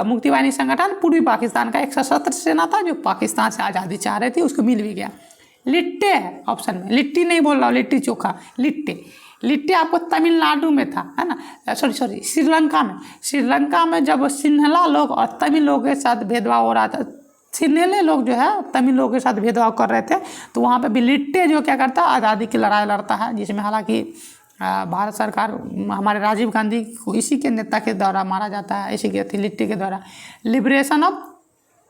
मुक्ति वाहिनी संगठन पूर्वी पाकिस्तान का एक सशस्त्र सेना था, जो पाकिस्तान से आज़ादी चाह रही थी, उसको मिल भी गया। लिट्टे है ऑप्शन में, लिट्टी नहीं बोल रहा हूँ, लिट्टी चोखा, लिट्टे। लिट्टे आपको तमिलनाडु में था, है ना, सॉरी श्रीलंका में। श्रीलंका में जब सिन्हला लोग और तमिल लोगों के साथ भेदभाव हो रहा था, सिन्हले लोग जो है तमिल लोगों के साथ भेदभाव कर रहे थे, तो वहाँ पे भी लिट्टे जो क्या करता है, आज़ादी की लड़ाई लड़ता है, जिसमें हालांकि भारत सरकार, हमारे राजीव गांधी को इसी के नेता के द्वारा मारा जाता है, इसी के लिट्टे के द्वारा। लिबरेशन ऑफ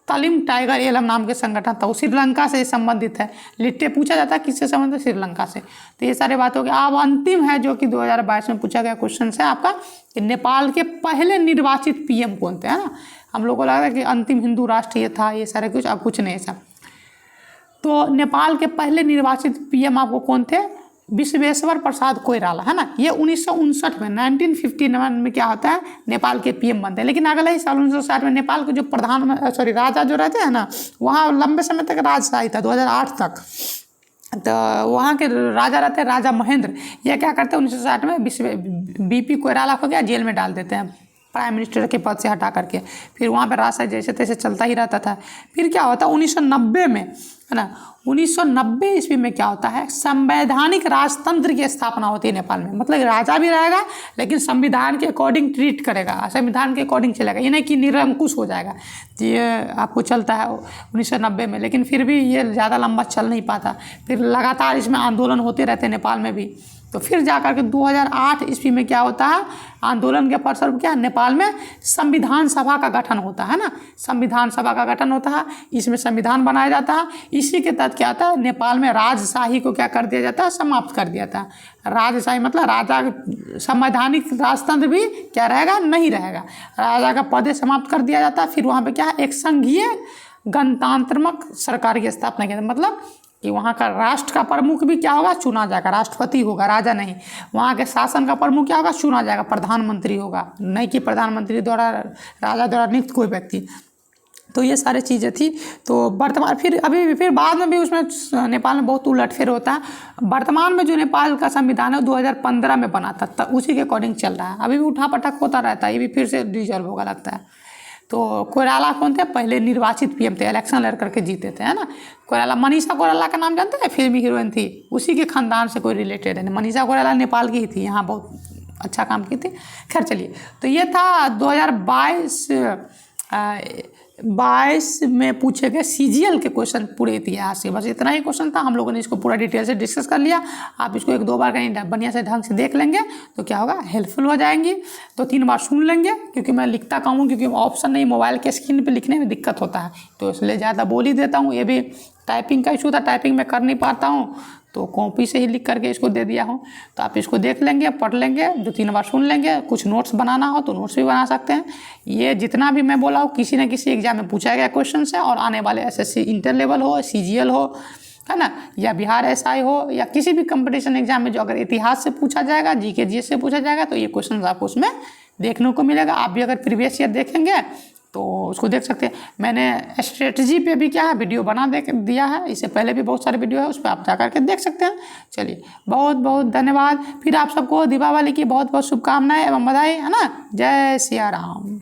तलिम टाइगर एलम नाम के संगठन था, वो श्रीलंका से संबंधित है। लिट्टे पूछा जाता है किससे संबंधित, श्रीलंका से। तो ये सारी बात हो गई। अब अंतिम है जो कि 2022 में पूछा गया क्वेश्चन है आपका, कि नेपाल के पहले निर्वाचित PM कौन थे, है ना। हम लोग को लगा कि अंतिम हिंदू राष्ट्र ये था, ये सारे कुछ, अब कुछ नहीं ऐसा। तो नेपाल के पहले निर्वाचित PM आपको कौन थे, विश्वेश्वर प्रसाद कोइराला, है ना। ये 1959 में 1959 में क्या होता है, नेपाल के PM बनते हैं। लेकिन अगले ही साल 1960 में नेपाल के जो राजा जो रहते हैं ना, वहाँ लंबे समय तक राजशाही था, 2008 तक। तो वहाँ के राजा रहते हैं राजा महेंद्र। ये क्या करते हैं, 1960 में BP कोइराला को क्या जेल में डाल देते हैं, प्राइम मिनिस्टर के पद से हटा करके। फिर वहाँ पर राजशाही जैसे तैसे चलता ही रहता था। फिर क्या होता है 1990 में, है ना, 1990 ईस्वी में क्या होता है, संवैधानिक राजतंत्र की स्थापना होती है नेपाल में। मतलब राजा भी रहेगा, लेकिन संविधान के अकॉर्डिंग ट्रीट करेगा, संविधान के अकॉर्डिंग चलेगा, ये नहीं कि निरंकुश हो जाएगा। ये आपको चलता है 1990 में। लेकिन फिर भी ये ज़्यादा लंबा चल नहीं पाता, फिर लगातार इसमें आंदोलन होते रहते हैं नेपाल में भी। तो फिर जाकर के 2008 ईस्वी में क्या होता है, आंदोलन के फलस्वरूप क्या, नेपाल में संविधान सभा का गठन होता है ना, संविधान सभा का गठन होता है, इसमें संविधान बनाया जाता है। इसी के तहत क्या होता है, नेपाल में राजशाही को क्या कर दिया जाता है, समाप्त कर दिया जाता है। राजशाही मतलब राजा, संवैधानिक राजतंत्र भी क्या रहेगा, नहीं रहेगा, राजा का पद समाप्त कर दिया जाता है। फिर वहाँ पर क्या है, एक संघीय गणतंत्रात्मक सरकार की स्थापना की, मतलब कि वहाँ का राष्ट्र का प्रमुख भी क्या होगा, चुना जाएगा, राष्ट्रपति होगा, राजा नहीं। वहाँ के शासन का प्रमुख क्या होगा, चुना जाएगा, प्रधानमंत्री होगा, नहीं कि प्रधानमंत्री द्वारा, राजा द्वारा नियुक्त कोई व्यक्ति। तो ये सारी चीज़ें थी। तो वर्तमान फिर बाद में भी उसमें नेपाल में बहुत उलटफेर होता है। वर्तमान में जो नेपाल का संविधान है 2015 में बना था, तब उसी के अकॉर्डिंग चल रहा है। अभी भी उठा पटक होता रहता है, ये भी फिर से डिजॉल्व होगा लगता है। तो कोइराला कौन थे, पहले निर्वाचित PM थे, इलेक्शन लड़ करके जीते थे, है ना। कोइराला, मनीषा कोइराला का नाम जानते हैं, फिल्मी हीरोइन थी, उसी के खानदान से कोई रिलेटेड है। मनीषा कोइराला नेपाल की ही थी, यहाँ बहुत अच्छा काम की थी। खैर चलिए, तो ये था 2022 में पूछे गए CGL के क्वेश्चन पूरे इतिहास से। बस इतना ही क्वेश्चन था, हम लोगों ने इसको पूरा डिटेल से डिस्कस कर लिया। आप इसको 1-2 बार कहीं बढ़िया से ढंग से देख लेंगे तो क्या होगा, हेल्पफुल हो जाएंगी। तो 3 बार सुन लेंगे, क्योंकि मैं लिखता कम हूँ, क्योंकि ऑप्शन नहीं, मोबाइल के स्क्रीन पे लिखने में दिक्कत होता है, तो इसलिए ज़्यादा बोल ही देता हूँ। ये भी टाइपिंग का इशू था, टाइपिंग में कर नहीं पाता हूँ, तो कॉपी से ही लिख करके इसको दे दिया हूँ। तो आप इसको देख लेंगे, पढ़ लेंगे, 2-3 बार सुन लेंगे। कुछ नोट्स बनाना हो तो नोट्स भी बना सकते हैं। ये जितना भी मैं बोला हूँ किसी न किसी एग्जाम में पूछा गया क्वेश्चन है, और आने वाले SSC इंटर लेवल हो, CGL हो, है ना, या बिहार SI हो, या किसी भी कंपटीशन एग्जाम में जो अगर इतिहास से पूछा जाएगा, GK GS से पूछा जाएगा, तो ये क्वेश्चन आपको उसमें देखने को मिलेगा। आप भी अगर प्रीवियस ईयर देखेंगे तो उसको देख सकते हैं। मैंने स्ट्रेटजी पे भी क्या है वीडियो बना दिया है, इससे पहले भी बहुत सारे वीडियो है, उस पर आप जा करके देख सकते हैं। चलिए बहुत बहुत धन्यवाद। फिर आप सबको दीपावली की बहुत बहुत शुभकामनाएं एवं बधाई, है ना। जय सिया राम।